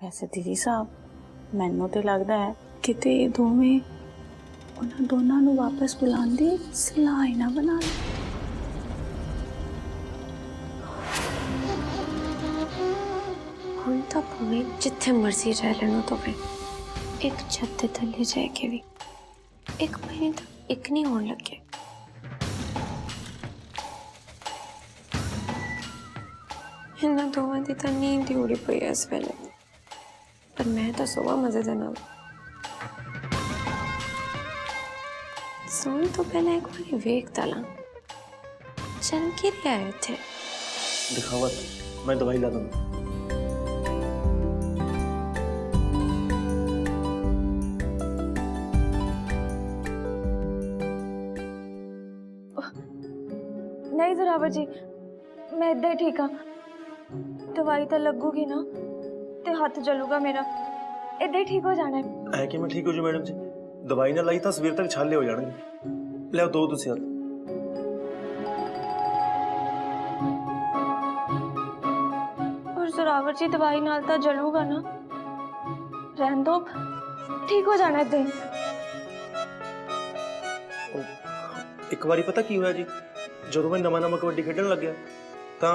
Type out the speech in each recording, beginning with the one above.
वैसे दीदी साहब मैनू तो लगता है किते दोवें उन्हां दोनों नू वापस बुलाने दी सलाह ही ना बना ले। हुण तां भावें जिथे मर्जी रह लेनो तो भी एक छत दे थल्ले जाए के भी एक महीने तक एक नहीं होने लगे। इन्हां दोवां दी तां नींद ही उड़ी पई है इस वेले, पर मैं तो सोवा मजे दे नाल। सोने तो पहले एक बार वेख तला चल के रहा है थे। दिखावत मैं दवाई ला दूंगा। नहीं जोरावर जी, मैं इदा ही ठीक हाँ। दवाई तो लगूगी ना ते हाथ जलूगा मेरा, इदा ही ठीक हो जाना है कि मैं ठीक हो जाऊं मैडम जी? दवाई ना लाई तो सवेर तक छाले हो जाएंगे। ले दो तुसी हाथ। और जोरावर जी दवाई नाल तो जलूगा ना, रहन दो, ठीक हो जाना इदा ही। एक बारी पता की होया जी, जो मैं नवा नवा कबड्डी खेडन लग गया तो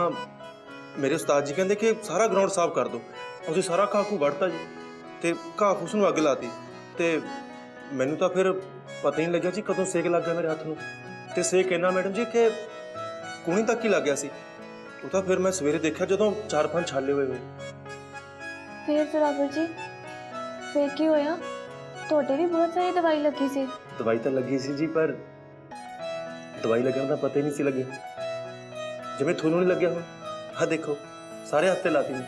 मेरे उस्ताद जी कहते कि सारा ग्राउंड साफ कर दो। उसे सारा घाह घू वढ़ता जी, तो घाह फूस नूं अग लाती। तो मैनू तो फिर पता ही नहीं लग्या जी कदों सेक लग गया मेरे हाथ में। तो सेक इन्ना मैडम जी कि कूणी तक ही लग गया सी। तो फिर मैं सवेरे देखा जो 4-5 छाले हुए हुए। फिर जोरावर जी फिर की होया? तोड़े भी बहुत सारी दवाई लगी सी। दवाई तो लगी सी जी, पर दवाई लगने का पता ही नहीं सी लगे जिवें थोनों नहीं लग्या हो। हाँ देखो सारे हफ्ते लाती हूँ।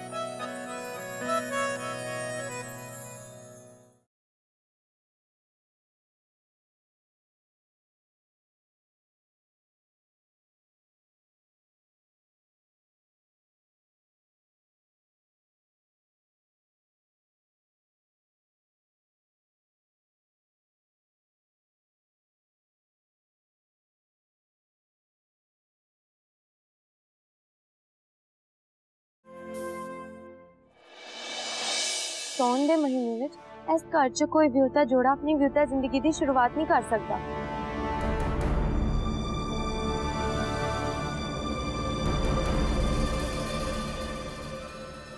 सौन दे महीने विच इस घर च कोई विहुता जोड़ा अपनी विहुता जिंदगी की शुरुआत नहीं कर सकता।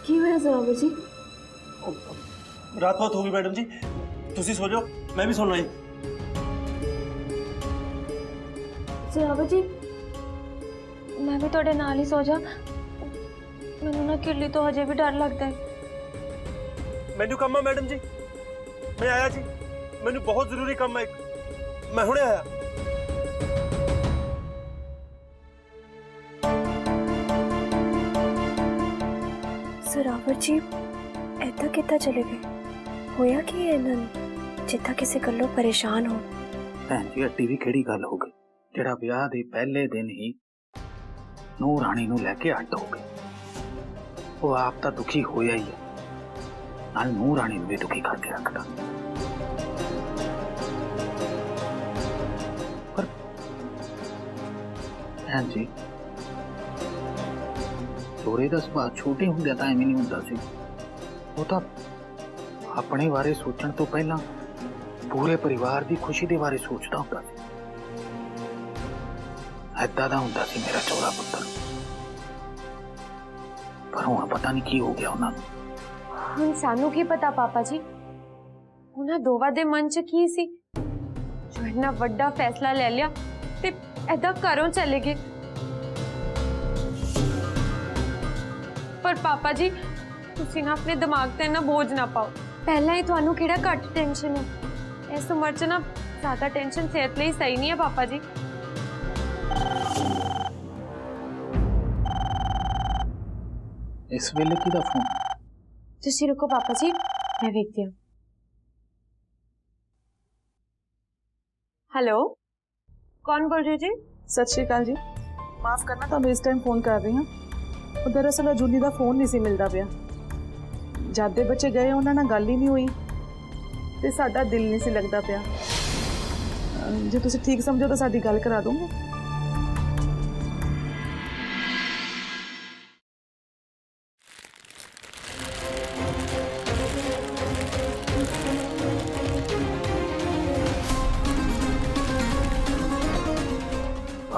की होया जोरावर जी? रात बहुत होगी मैडम जी, तुसी सो जाओ, मैं भी सोना ही। जोरावर जी मैं भी थोड़े नाल ही सो जा, मैनू ना किरली तो हजे भी डर लगता है। मैनू कम है मैडम जी, मैं आया जी, मैनू बहुत जरूरी काम है, मैं हुणे आया। जोरावर जी ऐदा कितना चले गए? होया कि इन्होंने जिद्दां किसी गल्लों परेशान हो? भैन जी अड्डी भी केड़ी गल हो गई जेड़ा ब्याह दे पहले दिन ही नूह राणी नूं लैके अड्ड हो गए। वो आप तो दुखी होया ही है, नाल नूह राणी नूं भी दुखी करके रखदा। पर भैन जी जोरे दा सुभाऽ छोटे हुंदे तां एवें नहीं हुंदा सी। वो तो अपने बारे सोचण तो पहला पूरे परिवार की खुशी के बारे सोचता हुंदा सी। ऐदा दा हुंदा सी मेरा चौड़ा पुत्तर, पर हुण पता नहीं की हो गया उन्हां नूं। हुण सानू की पता पापा जी, उन्हां दोवां दे मन च की सी जो इन्ना वड्डा फैसला ले लिया ते ऐदा घरों चले गए। पर पापा जी तुसी ना अपने दिमाग ते ना बोझ ना पाओ। पहला ही तुहानू किहड़ा घट टेंशन है, इस उम्र च ना ज्यादा टेंशन सेहत लई सही नहीं है पापा जी। इस वेले किहदा फोन? तुसी रुको पापा जी, मैं देखती हूँ। हेलो, कौन बोल रही हो जी? सत श्री अकाल जी, माफ करना तो मैं इस टाइम फोन कर रही हूँ। दरअसल अजूली का फोन नहीं सी मिलता पिया। जद दे बच्चे गए उन्होंने नाल गल ही नहीं हुई ते साडा दिल नहीं सी लगता पिया। जे तुसी ठीक समझो तो साडी गल करा दोगे?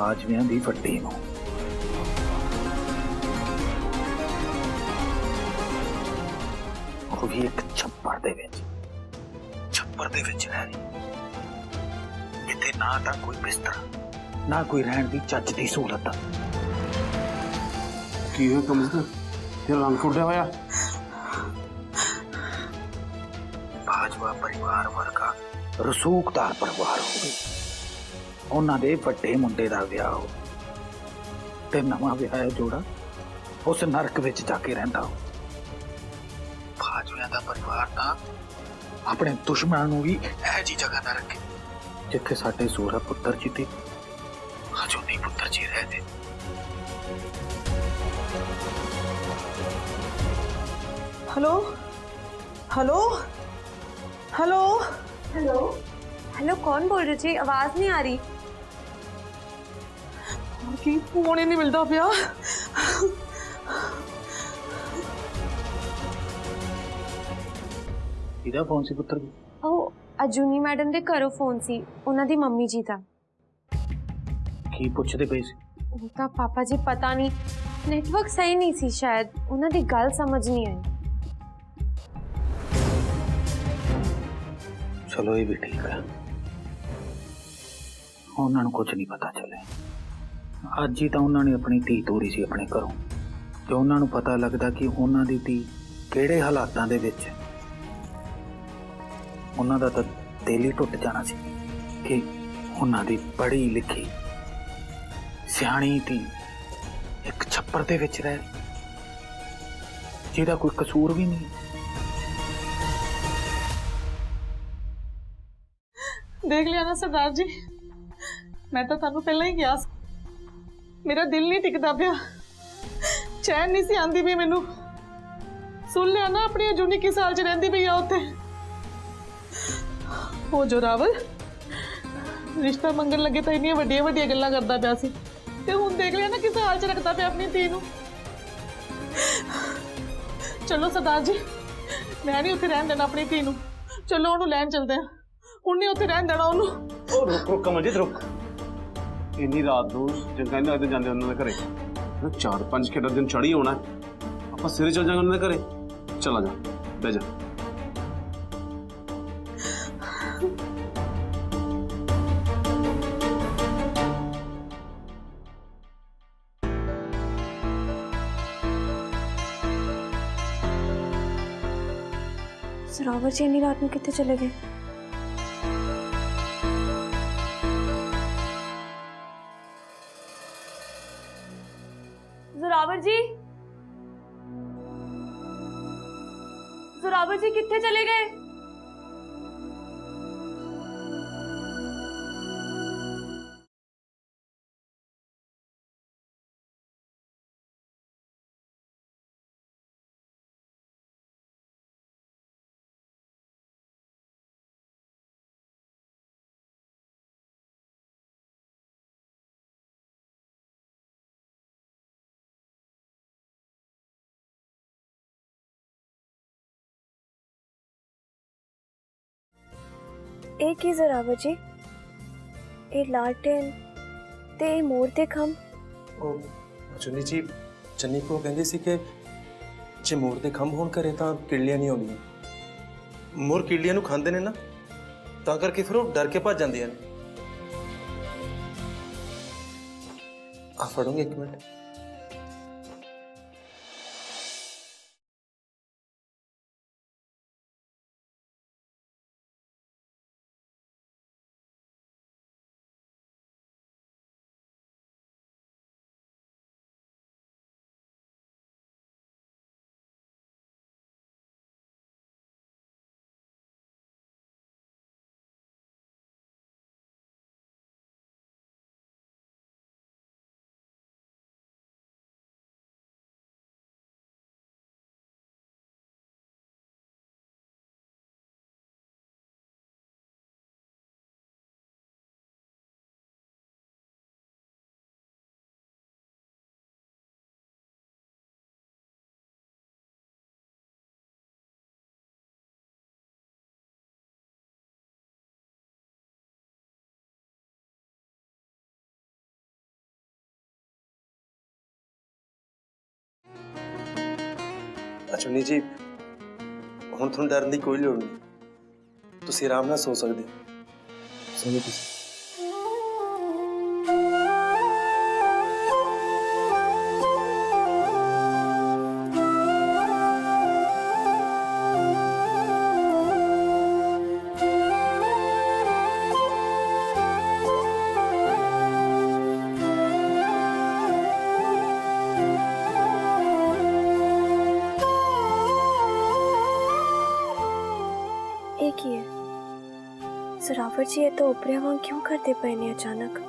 ਬਾਜਵਿਆਂ ਦੀ ਵੱਡੀ ਨੂੰ। ਉਹ ਵੀ ਇੱਕ ਛੱਪੜ ਦੇ ਵਿੱਚ ਰਹਿ ਰਹੀ, ਕਿਤੇ ਨਾ ਤਾਂ ਕੋਈ ਬਿਸਤਰਾ, ਨਾ ਕੋਈ ਰਹਿਣ ਦੀ ਚੱਜ ਦੀ ਸਹੂਲਤ। ਕੀ ਹੋਇਆ ਕਮਿਸ਼ਨਰ, ਤੇ ਰੰਗ ਫੁੱਟਿਆ ਹੋਇਆ? ਬਾਜਵਾ ਪਰਿਵਾਰ ਵਰਗਾ ਰਸੂਖਦਾਰ ਪਰਿਵਾਰ ਹੋਵੇ, ਉਹਨਾਂ ਦੇ ਵੱਡੇ ਮੁੰਡੇ ਦਾ ਵਿਆਹ ਹੋ ਤੇ ਨਵਾਂ ਵਿਆਹਿਆ ਜੋੜਾ ਉਸ ਨਰਕ ਵਿੱਚ ਜਾ ਕੇ ਰਹਿੰਦਾ ਹੋ। ਬਾਜਵਿਆਂ ਦਾ ਪਰਿਵਾਰ ਤਾਂ ਆਪਣੇ ਦੁਸ਼ਮਣਾਂ ਨੂੰ ਵੀ ਇਹੋ ਜਿਹੀ ਜਗ੍ਹਾ ਨਾ ਰੱਖੇ ਜਿੱਥੇ ਸਾਡੇ ਸੂਰਾ ਪੁੱਤਰ ਜੀ ਤੇ ਹਜੂਨੀ ਪੁੱਤਰ ਜੀ ਰਹਦੇ। Hello hello hello hello hello, कौन बोल रहे जी? आवाज नहीं आ रही। की फोन ही नहीं मिलता पिया। ਇਹਦਾ ਫੋਨ ਸੀ ਪੁੱਤਰ ਜੀ? ਉਹ ਅਜੂਨੀ ਮੈਡਮ ਦੇ ਘਰੋਂ ਫੋਨ ਸੀ, ਉਹਨਾਂ ਦੀ ਮੰਮੀ ਜੀ ਦਾ। ਕੀ ਪੁੱਛਦੇ ਪਏ ਸੀ? ਉਹ ਤਾਂ ਪਾਪਾ ਜੀ ਪਤਾ ਨਹੀਂ, ਨੈਟਵਰਕ ਸਹੀ ਨਹੀਂ ਸੀ ਸ਼ਾਇਦ, ਉਹਨਾਂ ਦੀ ਗੱਲ ਸਮਝ ਨਹੀਂ ਆਈ। ਚਲੋ ਇਹ ਵੀ ਠੀਕ ਹੈ, ਉਹਨਾਂ ਨੂੰ ਕੁਝ ਨਹੀਂ ਪਤਾ ਚੱਲਿਆ। ਅੱਜ ਹੀ ਤਾਂ ਉਹਨਾਂ ਨੇ ਆਪਣੀ ਧੀ ਤੋਰੀ ਸੀ ਆਪਣੇ ਘਰੋਂ, ਤੇ ਉਹਨਾਂ ਨੂੰ ਪਤਾ ਲੱਗਦਾ ਕਿ ਉਹਨਾਂ ਦੀ ਧੀ ਕਿਹੜੇ ਹਾਲਾਤਾਂ ਦੇ ਵਿੱਚ ਹੈ। ਉਹਨਾਂ ਦਾ ਤਾਂ ਦਿਲ ਹੀ ਟੁੱਟ ਜਾਣਾ ਸੀ ਕਿ ਉਹਨਾਂ ਦੀ ਪੜ੍ਹੀ ਲਿਖੀ ਸਿਆਣੀ ਧੀ ਇੱਕ ਛੱਪੜ ਦੇ ਵਿੱਚ ਰਹਿ ਰਹੀ, ਜਿਹਦਾ ਕੋਈ ਕਸੂਰ ਵੀ ਨਹੀਂ। देख लिया ना सरदार जी, मैं तो थानू पहले ही गया, मेरा दिल नहीं टिकता पिया, चैन नहीं सी आंदी भी मैनू। सुन लिया ना अपनी अजूनी किस हाल च रहिंदी पई आ उत्थे। ओ जोरावर रिश्ता मंगन लगे तो इन्नियां वड्डियां वड्डियां गल्लां करदा पिया सी, ते हुण देख लिया ना किस हाल च रखदा पिया अपनी धी नू। चलो सरदार जी, मैं नहीं उत्थे रहन देना अपनी धी नू, चलो ओनू लैन चलदे आ, ਹੁਣ ਨਹੀਂ ਉੱਥੇ ਰਹਿਣ ਦੇਣਾ ਉਹਨੂੰ। ਉਹ ਰੁਕ ਕਮਲਜੀਤ ਰੁਕ, ਇੰਨੀ ਰਾਤ ਨੂੰ ਚੰਗਾ ਨਹੀਂ ਲੱਗਦਾ ਜਾਂਦੇ ਉਹਨਾਂ ਦੇ ਘਰੇ। 4-5 ਖੇਡਾਂ ਦਿਨ ਚੜ੍ਹੀ ਹੋਣਾ, ਆਪਾਂ ਸਿਰੇ ਚੱਲ ਜਾਵਾਂਗੇ ਉਹਨਾਂ ਦੇ ਘਰੇ। ਚਲਾ ਜਾ, ਬਹਿ ਜਾ। सरावर जी इन्नी रात में कितने चले गए? जोरावर जी, जोरावर जी कितने चले गए? ਇਹ ਕੀ ਜ਼ਰਾਵਰ ਜੀ, ਇਹ ਲਾਲਟੇਨ ਤੇ ਇਹ ਮੋਰ ਦੇ ਖੰਭ। ਉਹ ਚੁੰਨੀ ਜੀ, ਚੰਨੀ ਕੋ ਕਹਿੰਦੀ ਸੀ ਕਿ ਜੇ ਮੋਰ ਦੇ ਖੰਭ ਹੋਣ ਘਰੇ ਤਾਂ ਕਿੱਲੀਆਂ ਨਹੀਂ ਆਉਂਦੀਆਂ। ਮੋਰ ਕਿੱਲੀਆਂ ਨੂੰ ਖਾਂਦੇ ਨੇ ਨਾ, ਤਾਂ ਕਰਕੇ ਫਿਰ ਉਹ ਡਰ ਕੇ ਭੱਜ ਜਾਂਦੀਆਂ ਨੇ। ਆ ਫੜੋਗੇ ਇੱਕ ਮਿੰਟ। ਚੁੰਨੀ ਜੀ ਹੁਣ ਤੁਹਾਨੂੰ ਡਰਨ ਦੀ ਕੋਈ ਲੋੜ ਨਹੀਂ, ਤੁਸੀਂ ਆਰਾਮ ਨਾਲ ਸੋ ਸਕਦੇ ਹੋ। ਸੋਵੋ ਤੁਸੀਂ। एक ही है ਜ਼ਰਾਵਰ ਜੀ, ਇਹ ਤਾਂ ਉਪਰਿਆਂ ਵਾਂਗ ਕਿਉਂ ਕਰਦੇ ਪਏ ਨੇ ਅਚਾਨਕ?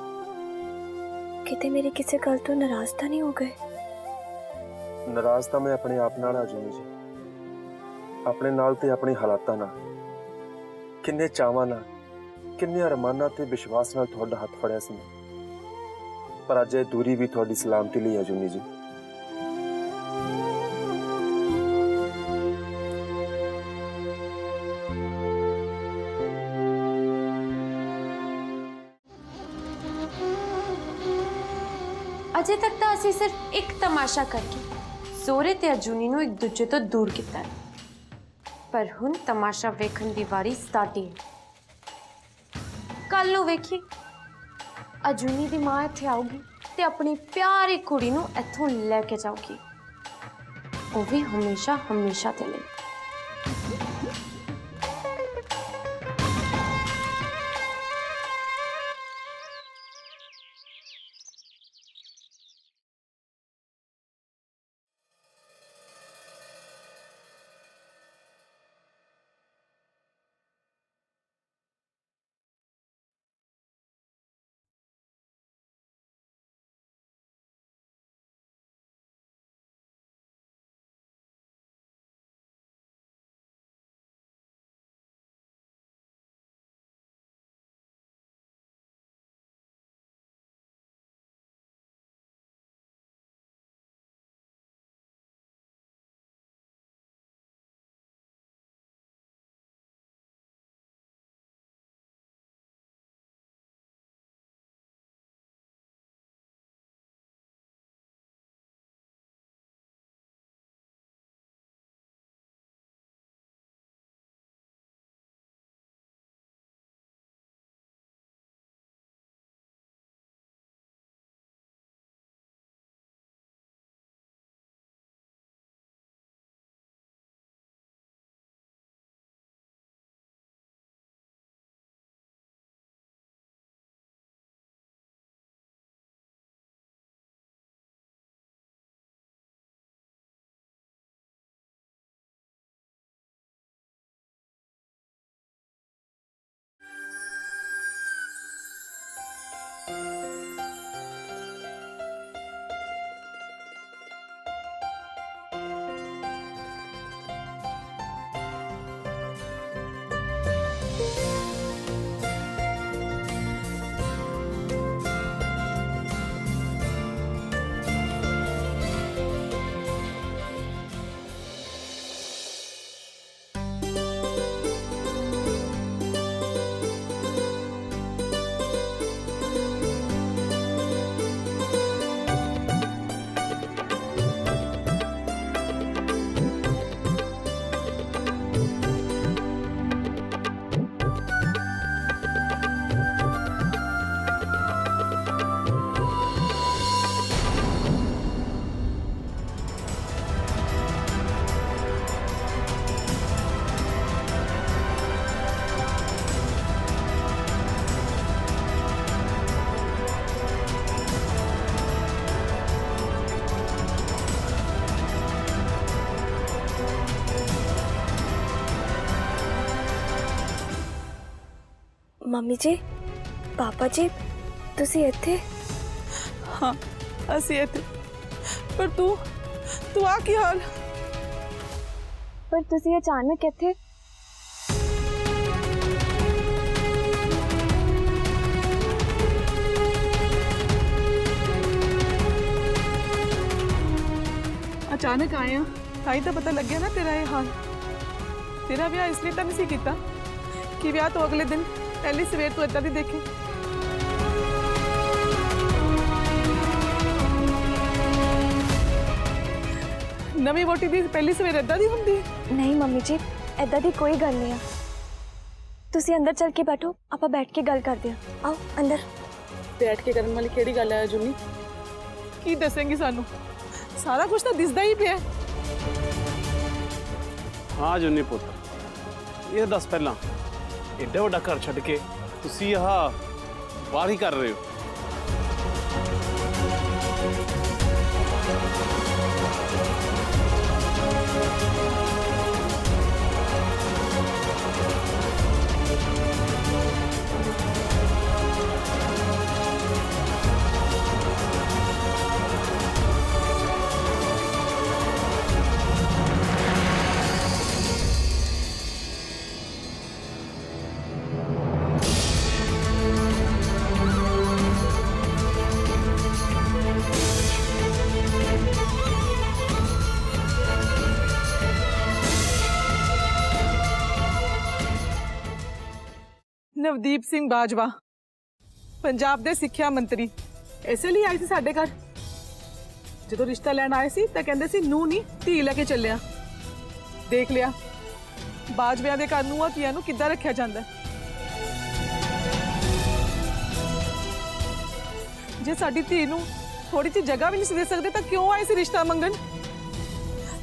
ਕਿਤੇ ਮੇਰੀ ਕਿਸੇ ਗੱਲ ਤੋਂ ਨਾਰਾਜ਼ ਤਾਂ ਨਹੀਂ ਹੋ ਗਏ? ਨਾਰਾਜ਼ ਤਾਂ ਮੈਂ ਆਪਣੇ ਆਪ ਨਾਲ ਆ ਜੂਨੀ ਜੀ, ਆਪਣੇ ਨਾਲ ਤੇ ਆਪਣੇ ਹਾਲਾਤਾਂ ਨਾਲ। ਕਿੰਨੇ ਚਾਵਾਂ ਨਾਲ, ਕਿੰਨੇ ਅਰਮਾਨਾਂ ਤੇ ਵਿਸ਼ਵਾਸ ਨਾਲ ਤੁਹਾਡਾ ਹੱਥ ਫੜਿਆ ਸੀ, ਪਰ ਅੱਜ ਇਹ ਦੂਰੀ ਵੀ ਤੁਹਾਡੀ ਸਲਾਮਤੀ ਲਈ ਹੈ ਜੂਨੀ ਜੀ। ਅਜੇ ਤੱਕ ਤਾਂ ਅਸੀਂ ਸਿਰਫ ਇੱਕ ਤਮਾਸ਼ਾ ਕਰਕੇ ਜ਼ੋਰੇ ਤੇ ਅਰਜੁਨੀ ਨੂੰ ਇੱਕ ਦੂਜੇ ਤੋਂ ਦੂਰ ਕੀਤਾ ਹੈ, ਪਰ ਹੁਣ ਤਮਾਸ਼ਾ ਵੇਖਣ ਦੀ ਵਾਰੀ ਸਾਡੀ ਹੈ। ਕੱਲ ਨੂੰ ਵੇਖੀ ਅਰਜੁਨੀ ਦੀ ਮਾਂ ਇੱਥੇ ਆਊਗੀ ਤੇ ਆਪਣੀ ਪਿਆਰੀ ਕੁੜੀ ਨੂੰ ਇੱਥੋਂ ਲੈ ਕੇ ਜਾਊਗੀ, ਉਹ ਵੀ ਹਮੇਸ਼ਾ ਹਮੇਸ਼ਾ ਦੇ ਲਈ। ਮੰਮੀ ਜੀ, ਪਾਪਾ ਜੀ, ਤੁਸੀਂ ਇੱਥੇ? ਹਾਂ ਅਸੀਂ ਇੱਥੇ, ਪਰ ਤੂੰ ਆ ਕੀ ਹਾਲ? ਪਰ ਤੁਸੀਂ ਅਚਾਨਕ ਇੱਥੇ? अचानक आए हैं, ताई तो पता लग गया ना तेरा ये हाल। तेरा ब्याह इसलिए तो नहीं किया कि ब्याह तो अगले दिन पहली सवेर तू इदा दी देखे। ਨਵੀਂ ਵੋਟੀ ਦੀ ਪਹਿਲੀ ਸਵੇਰ ਏਦਾਂ ਦੀ ਹੁੰਦੀ ਹੈ। ਨਹੀਂ ਮੰਮੀ ਜੀ ਐਦਾਂ ਦੀ ਕੋਈ ਗੱਲ ਨਹੀਂ ਆ ਤੁਸੀਂ ਅੰਦਰ ਚੱਲ ਕੇ ਬੈਠੋ ਆਪਾਂ ਬੈਠ ਕੇ ਗੱਲ ਕਰਦੇ ਆ ਆਓ ਅੰਦਰ ਬੈਠ ਕੇ ਕਰਨ ਵਾਲੀ ਕਿਹੜੀ ਗੱਲ ਹੈ ਜੁਨੀ? ਕੀ ਦੱਸੇਂਗੀ ਸਾਨੂੰ? ਸਾਰਾ ਕੁਝ ਤਾਂ ਦਿਸਦਾ ਹੀ ਪਿਆ। ਹਾਂ ਜੁਨੀ ਪੁੱਤ, ਇਹ ਦੱਸ ਪਹਿਲਾਂ ਏਡਾ ਵੱਡਾ ਘਰ ਛੱਡ ਕੇ ਤੁਸੀਂ ਆਹ ਬਾਹਰ ਹੀ ਕਰ ਰਹੇ ਹੋ? ਨਵਦੀਪ ਸਿੰਘ ਬਾਜਵਾ ਪੰਜਾਬ ਦੇ ਸਿੱਖਿਆ ਮੰਤਰੀ ਇਸੇ ਲਈ ਆਏ ਸੀ ਸਾਡੇ ਘਰ। ਜਦੋਂ ਰਿਸ਼ਤਾ ਲੈਣ ਆਏ ਸੀ ਤਾਂ ਕਹਿੰਦੇ ਸੀ ਨੂੰ ਨਹੀਂ ਧੀ ਲੈ ਕੇ ਚੱਲਿਆ। ਦੇਖ ਲਿਆ ਬਾਜਵਿਆਂ ਦੇ ਘਰ ਨੂੰਹਾਂ ਧੀਆਂ ਨੂੰ ਕਿੱਦਾਂ ਰੱਖਿਆ ਜਾਂਦਾ ਹੈ। ਜੇ ਸਾਡੀ ਧੀ ਨੂੰ ਥੋੜੀ ਜਿਹੀ ਜਗ੍ਹਾ ਵੀ ਨਹੀਂ ਸੀ ਦੇ ਸਕਦੇ ਤਾਂ ਕਿਉਂ ਆਏ ਸੀ ਰਿਸ਼ਤਾ ਮੰਗਣ?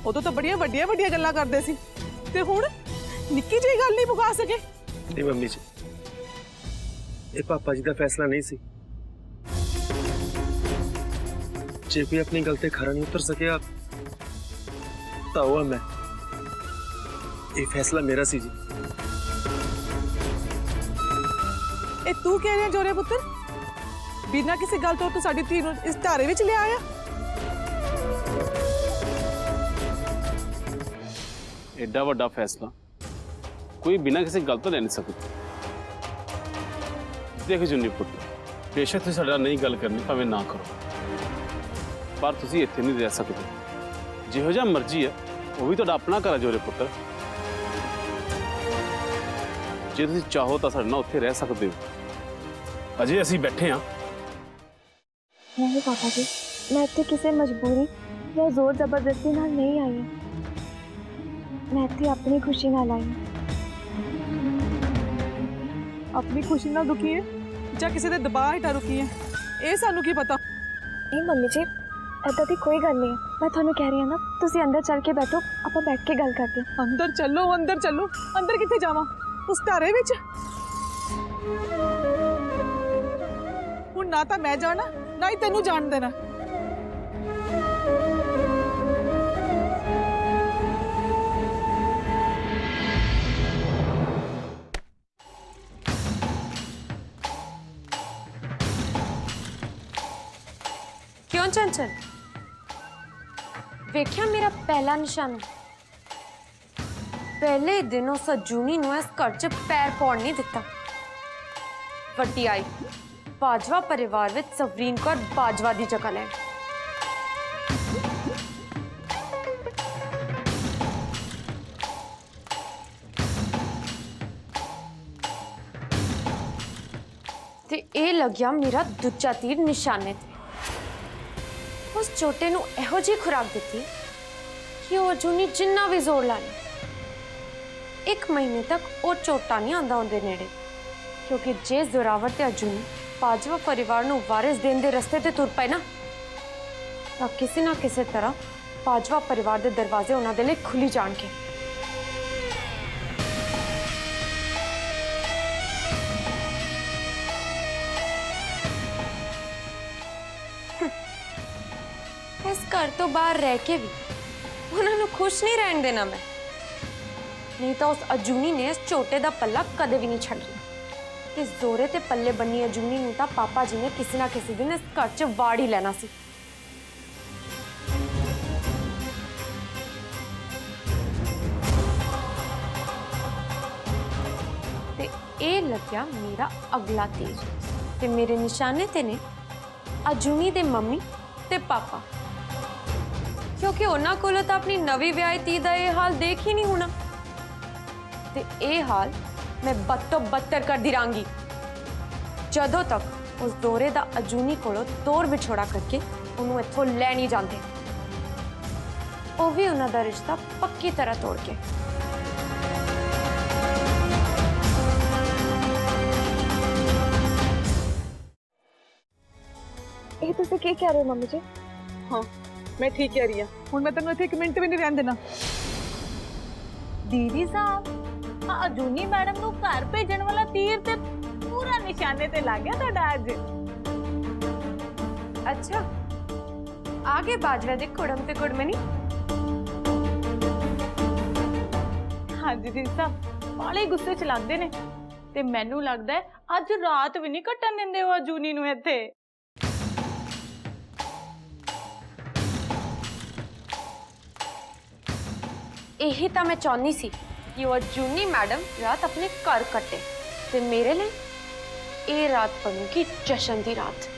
ਉਦੋਂ ਤਾਂ ਬੜੀਆਂ ਵੱਡੀਆਂ ਵੱਡੀਆਂ ਗੱਲਾਂ ਕਰਦੇ ਸੀ ਤੇ ਹੁਣ ਨਿੱਕੀ ਜਿਹੀ ਗੱਲ ਨਹੀਂ ਮੁਕਾ ਸਕੇ। ਨਹੀਂ ਮੰਮੀ ਜੀ, ਇਹ ਪਾਪਾ ਜੀ ਦਾ ਫੈਸਲਾ ਨਹੀਂ ਸੀ। ਜੇ ਕੋਈ ਆਪਣੀ ਗੱਲ ਤੇ ਖਰਾ ਨਹੀਂ ਉਤਰ ਸਕਿਆ ਤਾਂ ਉਹ ਮੈਂ, ਇਹ ਫੈਸਲਾ ਮੇਰਾ ਸੀ ਜੀ। ਇਹ ਤੂੰ ਕਹਿ ਰਿਹਾ ਜੋਰੇ ਪੁੱਤਰ? ਬਿਨਾਂ ਕਿਸੇ ਗੱਲ ਤੋਂ ਤੂੰ ਸਾਡੀ ਧੀ ਨੂੰ ਇਸ ਧਾਰੇ ਵਿੱਚ ਲਿਆ ਆਇਆ? ਏਡਾ ਵੱਡਾ ਫੈਸਲਾ ਕੋਈ ਬਿਨਾਂ ਕਿਸੇ ਗੱਲ ਤੋਂ ਲੈ ਨਹੀਂ ਸਕਦਾ। ਦੇਖ ਜੁਨੀ ਪੁੱਤ, ਬੇਸ਼ੱਕ ਤੁਸੀਂ ਸਾਡੇ ਨਾਲ ਨਹੀਂ ਗੱਲ ਕਰਨੀ, ਭਾਵੇਂ ਨਾ ਕਰੋ, ਪਰ ਤੁਸੀਂ ਇੱਥੇ ਨਹੀਂ ਰਹਿ ਸਕਦੇ। ਜਿਹੋ ਜਿਹਾ ਮਰਜ਼ੀ ਹੈ ਉਹ ਵੀ ਤੁਹਾਡਾ ਆਪਣਾ ਘਰ ਹੈ ਜੋਰੇ ਪੁੱਤਰ। ਜੇ ਤੁਸੀਂ ਚਾਹੋ ਤਾਂ ਸਾਡੇ ਨਾਲ ਉੱਥੇ ਰਹਿ ਸਕਦੇ ਹੋ। ਅਜੇ ਅਸੀਂ ਬੈਠੇ ਹਾਂ। ਨਹੀਂ ਪਾਪਾ ਜੀ ਮੈਂ ਇੱਥੇ ਕਿਸੇ ਮਜਬੂਰੀ ਜਾਂ ਜ਼ੋਰ ਜ਼ਬਰਦਸਤੀ ਨਾਲ ਨਹੀਂ ਆਈ ਹਾਂ। ਮੈਂ ਇੱਥੇ ਆਪਣੀ ਖੁਸ਼ੀ ਨਾਲ ਆਈ ਹਾਂ। ਆਪਣੀ ਖੁਸ਼ੀ ਨਾਲ ਦੁਖੀ ਹੈ ਜਾਂ ਕਿਸੇ ਦੇ ਦਬਾਅ ਹੇਠਾਂ ਰੁਕੀ ਹੈ, ਇਹ ਸਾਨੂੰ ਕੀ ਪਤਾ। ਨਹੀਂ ਮੰਮੀ ਜੀ ਇੱਦਾਂ ਦੀ ਕੋਈ ਗੱਲ ਨਹੀਂ ਹੈ। ਮੈਂ ਤੁਹਾਨੂੰ ਕਹਿ ਰਹੀ ਹਾਂ ਨਾ ਤੁਸੀਂ ਅੰਦਰ ਚੱਲ ਕੇ ਬੈਠੋ ਆਪਾਂ ਬੈਠ ਕੇ ਗੱਲ ਕਰਦੇ ਹਾਂ। ਅੰਦਰ ਚੱਲੋ, ਅੰਦਰ ਚੱਲੋ। ਅੰਦਰ ਕਿੱਥੇ ਜਾਵਾਂ? ਉਸ ਧਾਰੇ ਵਿੱਚ? ਹੁਣ ਨਾ ਤਾਂ ਮੈਂ ਜਾਣਾ ਨਾ ਹੀ ਤੈਨੂੰ ਜਾਣ ਦੇਣਾ। क्यों चंचल? वेख्या मेरा पहला निशाना? पहले दिन उस अजूनी नूं इस घर च पैर पाउण नहीं दिता। वड्डी आई बाजवा परिवार विच सवरीन कौर बाजवा दी जगह लैण। ते ये लग्या मेरा दूजा तीर निशाने ते। उस छोटे नूं इहो जी खुराक दी कि वो अजूनी जिन्ना भी जोर ला ले 1 महीने तक वो झोटा नहीं आंदा उनके नेड़े। क्योंकि जे जोरावर ते अजूनी बाजवा परिवार नूं वारिस देने दे रस्ते ते तुर पे ना तां किसी ना किसी तरह बाजवा परिवार दे दरवाजे उन्हां दे लई खुली जाणगे। इस घर तो बाहर रह के भी उन्होंने खुश नहीं रहने देना मैं। नहीं तो उस अजूनी ने इस छोटे दा पल्ला कदे भी नहीं छड्डना। ते जोरे ते पल्ले बन्नी अजूनी नूं तां पापा जी ने किसी ना किसी दिन इस घर च वाड़ ही लेना सी। ते ए लग्या मेरा अगला तीर ते मेरे निशाने ते ने अजूनी दे मम्मी ते पापा। क्योंकि उन्हां कोलों तां अपनी नवी विआही धी दा ये हाल देख ही नहीं होना। ते ये हाल मैं बद तो बदतर कर दी रहांगी जदों तक उस दोरे दा अजूनी कोलों तोड़ विछोड़ा करके उन्होंने इत्थों लै नहीं जाते। ਉਹ ਵੀ ਉਹਨਾਂ ਦਾ ਰਿਸ਼ਤਾ ਪੱਕੀ ਤਰ੍ਹਾਂ ਤੋੜ ਕੇ। ਇਹ ਤੁਸੀਂ ਕੀ ਕਹਿ ਰਹੇ ਹੋ ਮੰਮੀ ਜੀ? ਹਾਂ ਮੈਂ ਠੀਕ ਕਹਿ ਰਹੀ ਹਾਂ। ਹੁਣ ਮੈਂ ਤੈਨੂੰ ਇੱਥੇ 1 ਮਿੰਟ ਵੀ ਨਹੀਂ ਰਹਿਣ ਦੇਣਾ। ਦੀਦੀ ਸਾਹਿਬ ਆ ਅਜੂਨੀ ਮੈਡਮ ਨੂੰ ਘਰ ਭੇਜਣ ਵਾਲਾ ਤੀਰ ਤੇ ਪੂਰਾ ਨਿਸ਼ਾਨੇ ਤੇ ਲੱਗ ਗਿਆ ਤੁਹਾਡਾ ਅੱਜ। ਅੱਛਾ ਆਗੇ ਬਾਜਵਾ ਦੇ ਕੁੜਮ ਤੇ ਕੁੜਮਣੀ। ਹਾਂਜੀ ਦੀਦੀ ਸਾਹਿਬ ਬਾਲੇ ਗੁੱਸੇ ਚ ਲੱਗਦੇ ਨੇ ਤੇ ਮੈਨੂੰ ਲੱਗਦਾ ਹੈ ਅੱਜ ਰਾਤ ਵੀ ਨਹੀਂ ਕੱਟਣ ਦਿੰਦੇ ਉਹ ਅਜੂਨੀ ਨੂੰ ਇੱਥੇ। यही तो मैं चाहनी सी कि वो जूनी मैडम रात अपने घर कटे ते मेरे लिए ये रात बनूगी जश्न की रात।